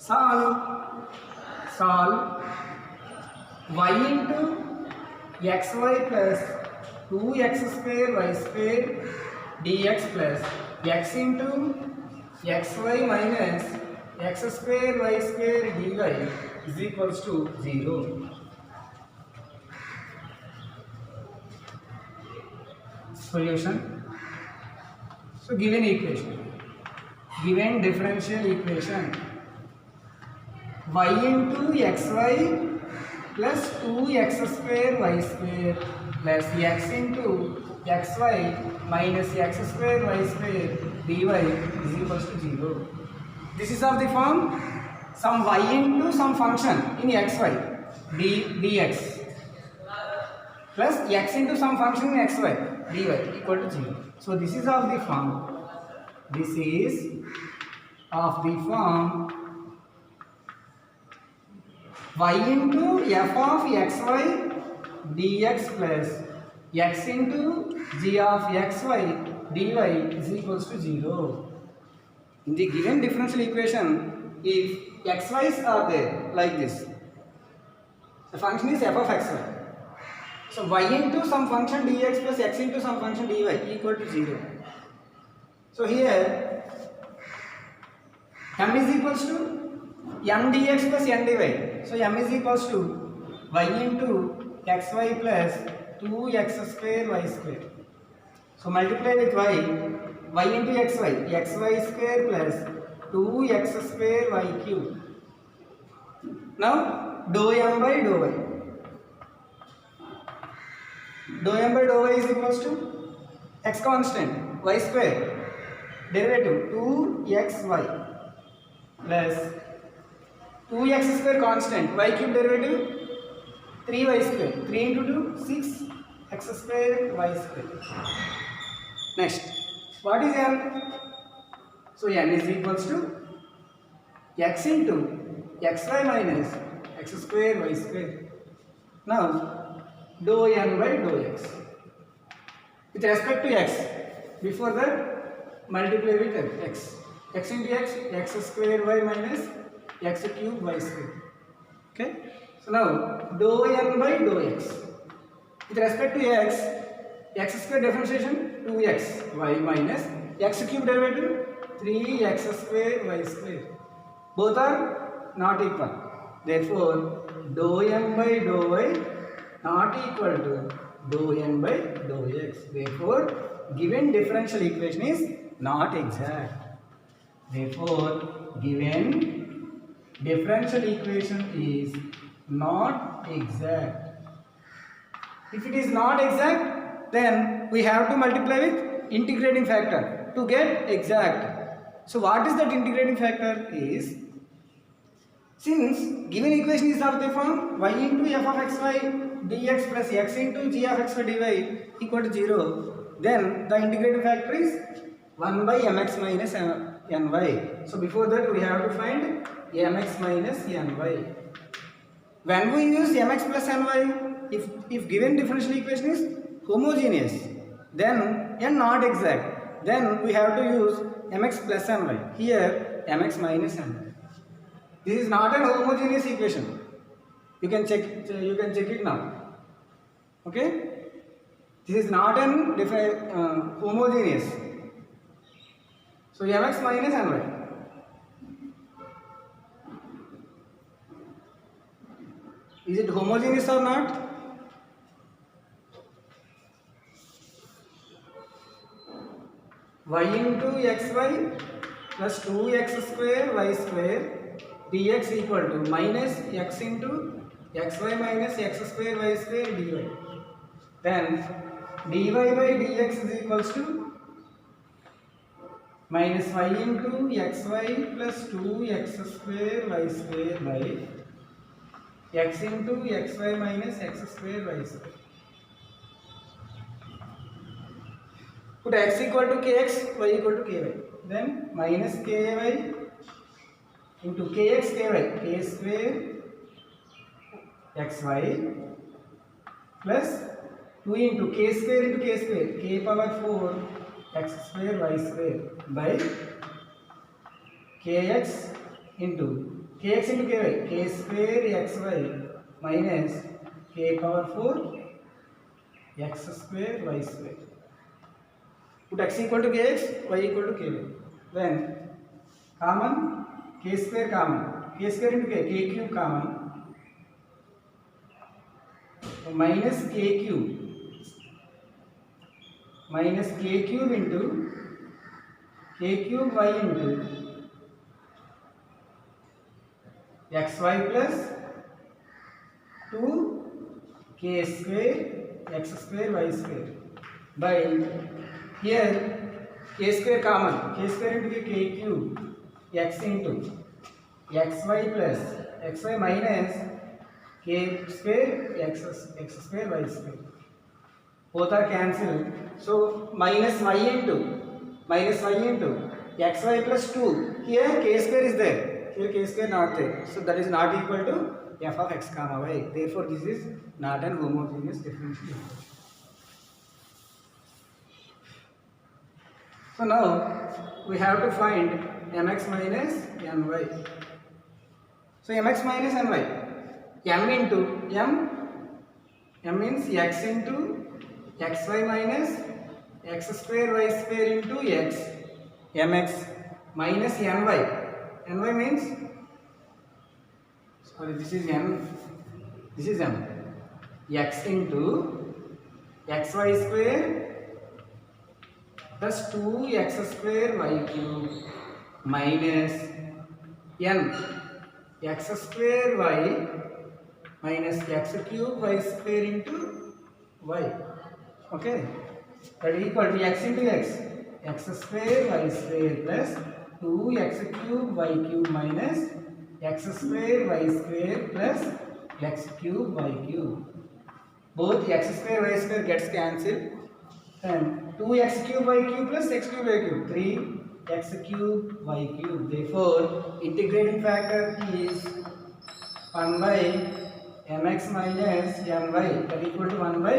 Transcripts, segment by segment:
solve y into xy plus 2x square y square dx plus x into xy minus x square y square dy is equals to 0. Solution. So given differential equation y into xy plus 2x square y square plus x into xy minus x square y square dy is equals to 0. This is of the form some y into some function in xy dx plus x into some function in xy dy equal to 0. So this is of the form y into f of xy dx plus x into g of xy dy is equals to 0. In the given differential equation, if xy's are there like this, the function is f of xy. So y into some function dx plus x into some function dy equal to 0. So here m is equals to m dx plus n dy. So m is equals to y into xy plus 2x square y square. So multiply with y into xy square plus 2x square y cube. Now dou m by dou y. Dou m by dou y is equals to x constant y square derivative 2xy plus 2x square constant y cube derivative 3y square. 3 into 2 6x square y square. Next, what is n? So n is equals to x into xy minus x square y square. Now dou n by dou x with respect to x. Before that, multiply with x. X into x square y minus x cube y square. Okay. So now dou n by dou x with respect to x square differentiation 2x y minus x cube derivative 3x square y square. Both are not equal. Therefore, dou m by dou y not equal to dou n by dou x. Therefore, given differential equation is not exact. Therefore, given differential equation is not exact. If it is not exact, then we have to multiply with integrating factor to get exact. So what is that integrating factor is, since given equation is of the form y into f of xy dx plus x into g of xy dy equal to 0, then the integrating factor is 1 by mx minus ny. So before that we have to find mx minus ny. When we use mx plus ny, if given differential equation is homogeneous, then n not exact, then we have to use mx plus ny. Here mx minus ny. This is not an homogeneous equation. You can check it now. Okay? This is not an homogeneous. So mx minus ny. Is it homogeneous or not? Y into xy plus 2x square y square dx equal to minus x into xy minus x square y square dy. Then dy by dx is equals to minus y into xy plus 2x square y square by x into xy minus x square y square. Put x equal to kx, y equal to ky. Then minus ky into kx ky, k square xy plus 2 into k square, k power 4 x square y square by kx into kx into ky, k square xy minus k power 4 x square y square. Put x equal to kx, y equal to ky. Then common, k square common, k square into k cube common, minus k cube into k cube y into xy plus 2 k square x square y square by here k square common, k square into k cube x into xy plus xy minus k square x square y square. Both are cancelled. So minus y into xy plus 2. Here k square is there. Here k square not there. So that is not equal to f of x comma y. Therefore this is not an homogeneous differential equation. So now we have to find mx minus my. So mx minus my. M into m means x into xy minus x square y square into x, mx minus ny. Ny means, sorry, this is m, this is m. X into xy square plus 2x square y cube minus n x square y minus x cube y square into y. Okay, that is equal to x into x square y square plus 2x cube y cube minus x square y square plus x cube y cube. Both x square y square gets cancelled. Then 2x cube y cube plus x cube y cube, 3x cube y cube. Therefore, integrating factor is 1 by mx minus my, that equal to 1 by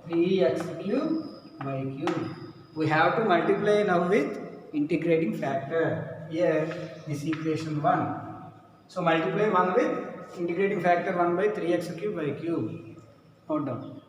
3x cube y cube. We have to multiply now with integrating factor. Here, this equation 1. So multiply 1 with integrating factor 1 by 3x cube y cube. Note down.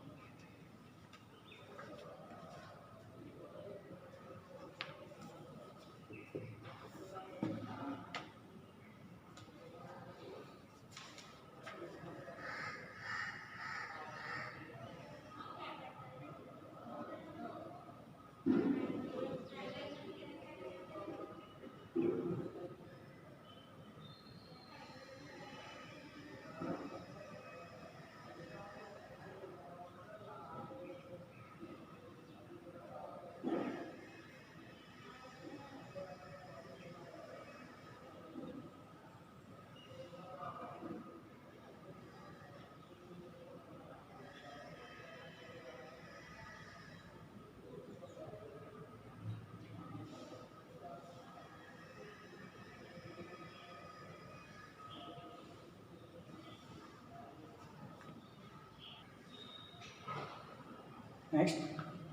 Next,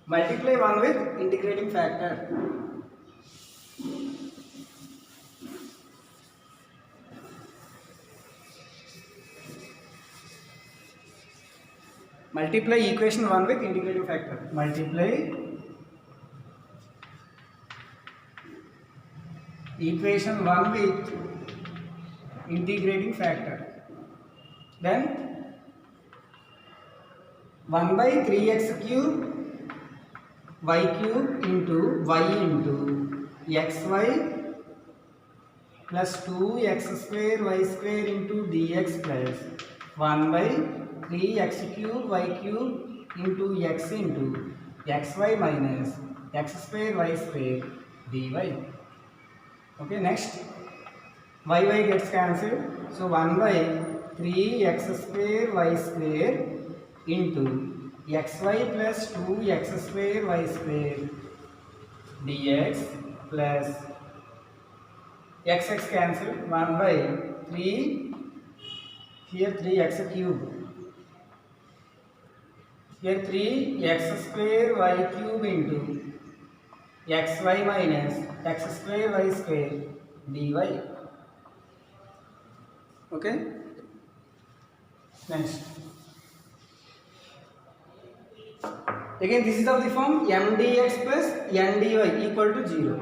multiply 1 with integrating factor. Multiply equation 1 with integrating factor. Multiply equation 1 with integrating factor. Then 1 by 3x cube y cube into y into xy plus 2x square y square into dx plus 1 by 3x cube y cube into x into xy minus x square y square dy. Okay, next y gets cancelled. So 1 by 3x square y square into xy plus 2x square y square dx plus x cancel 1 by 3, here 3x cube, here 3x square y cube into xy minus x square y square dy. Okay. Next. Again, this is of the form m dx plus n dy equal to 0.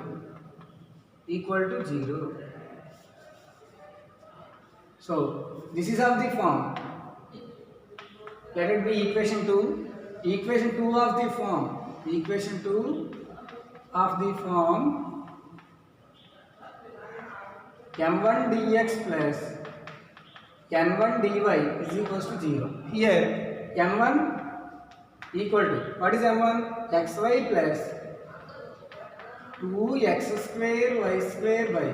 Equal to 0. So this is of the form. Let it be equation 2. Equation 2 of the form. Equation 2 of the form m1 dx plus n1 dy is equals to 0. Here m1 equal to, what is m1? xy plus 2x square y square by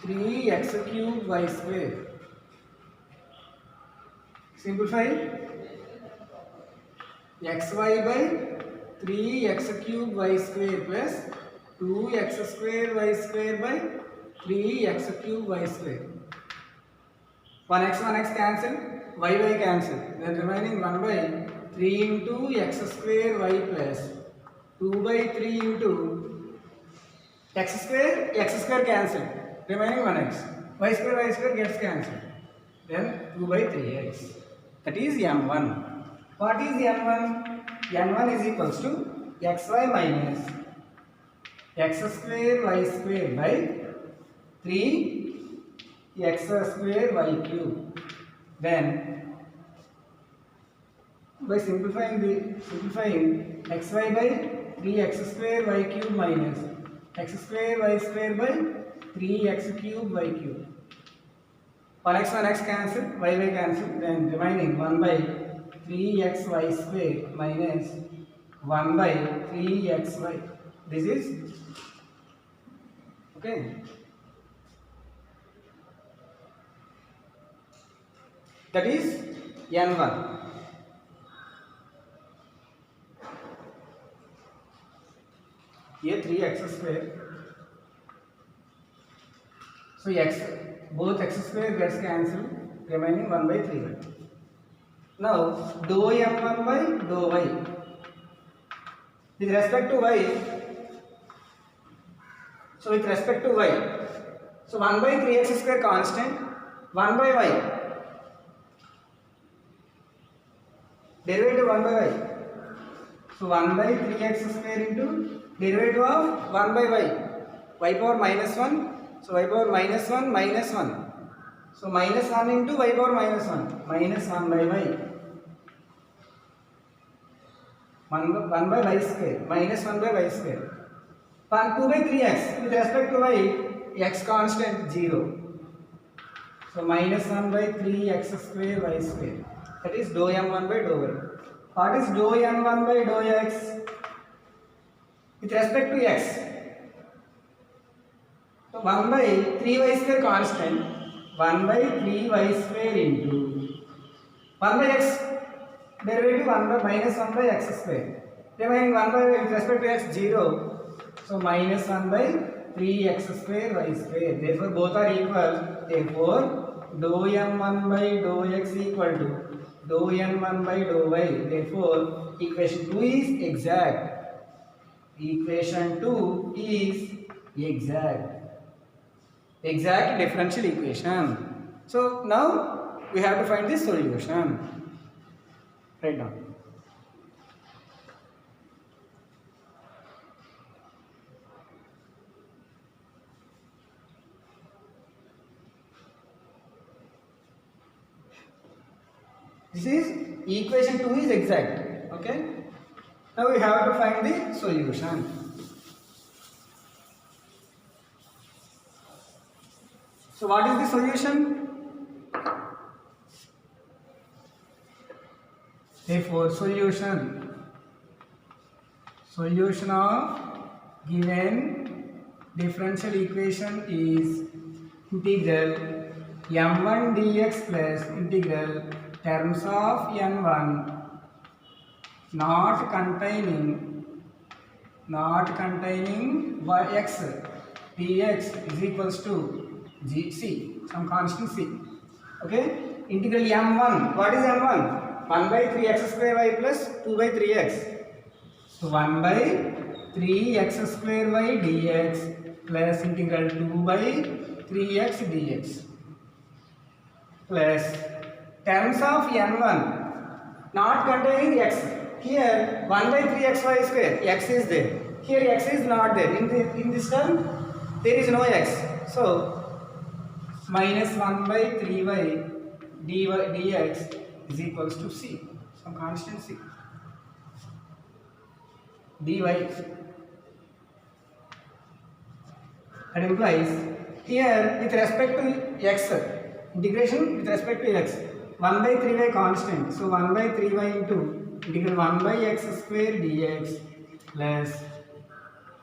3x cube y square. Simplify. xy by 3x cube y square plus 2x square y square by 3x cube y square. 1x cancel, y cancel. Then remaining 1 by 3 into x square y plus 2 by 3 into x square cancel. Remaining 1x. Y square gets cancelled. Then 2 by 3x. That is m1. What is m1? m1 is equals to xy minus x square y square by 3x square y cube. Then by simplifying xy by 3x square y cube minus x square y square by 3x cube y cube. 1x cancel, y cancel. Then remaining 1 by 3xy square minus 1 by 3xy. This is okay. That is n1. Here 3x square. So both x square gets cancelled, remaining 1 by 3. Now dou m1 by dou y. With respect to y, so with respect to y, so 1 by 3x square constant, 1 by y, derivative 1 by y. So 1 by 3x square into derivative of 1 by y power minus 1. So y power minus 1 minus 1. So minus 1 into y power minus 1. Minus 1 by y. 1 by y square. Minus 1 by y square. 2 by 3x. With respect to y, x constant 0. So minus 1 by 3x square y square. That is dou m1 by dou y. What is dou m1 by dou x? With respect to x. So 1 by 3y square constant, 1 by 3y square into 1 by x, derivative 1 by minus 1 by x square. Remaining 1 by with respect to x 0. So minus 1 by 3x square y square. Therefore both are equal. Therefore dou m1 by dou x equal to dou n1 by dou y. Therefore equation 2 is exact. Equation 2 is exact. Exact differential equation. So now we have to find the solution. Write down. This is equation 2 is exact. Okay. Now we have to find the solution. So what is the solution? Therefore solution of given differential equation is integral m1 dx plus integral terms of n1 not containing x dx is equals to c, some constant c. Okay, integral m1. What is m1? 1 by 3x square y plus 2 by 3x. So 1 by 3x square y dx plus integral 2 by 3x dx. plus terms of n1 not containing x. Here 1 by 3xy square, x is there. Here x is not there. In this term there is no x. So minus 1 by 3y dx is equals to c, some constant c. dy, that implies here with respect to x, integration with respect to x, 1 by 3y constant, so 1 by 3y into integral 1 by x square dx plus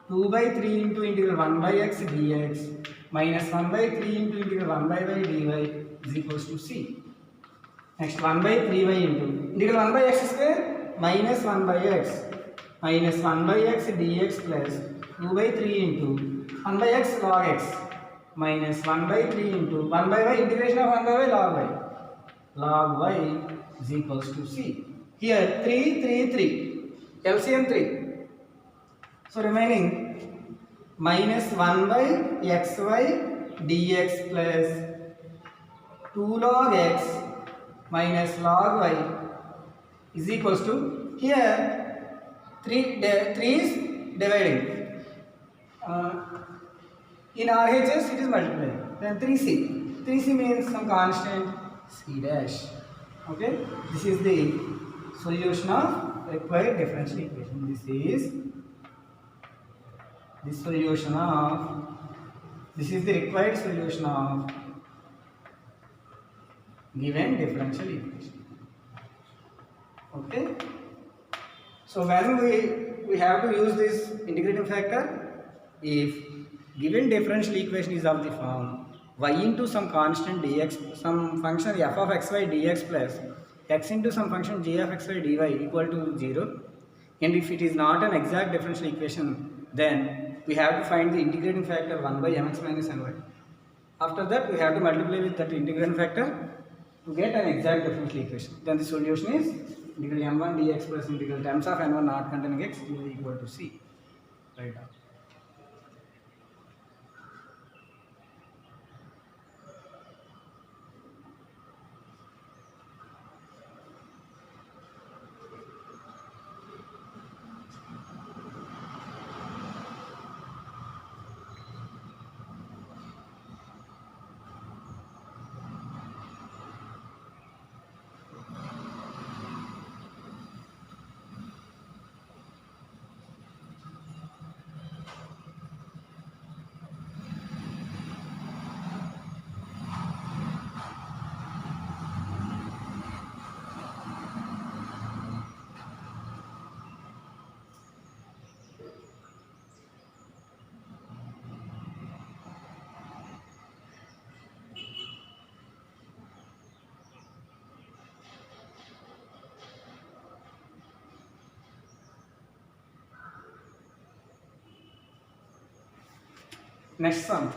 2 by 3 into integral 1 by x dx minus 1 by 3 into integral 1 by y dy is equals to c. Next 1 by 3y into integral 1 by x square minus 1 by x minus 1 by x dx plus 2 by 3 into 1 by x log x minus 1 by 3 into 1 by y integration of 1 by y log y is equals to c. Here 3, 3, 3, LCM 3. So remaining minus 1 by xy dx plus 2 log x minus log y is equals to, here 3 is dividing. In RHS it is multiplying. Then 3c. 3c means some constant c dash. Okay. This is the solution of required differential equation. This is the required solution of given differential equation. Okay. So when we have to use this integrating factor, if given differential equation is of the form y into some constant dx, some function f of xy dx plus x into some function g of xy dy equal to 0, and if it is not an exact differential equation, then we have to find the integrating factor 1 by mx minus ny. After that we have to multiply with that integrating factor to get an exact differential equation. Then the solution is integral m1 dx plus integral terms of n1 not containing x is equal to c. Right now. Next sum.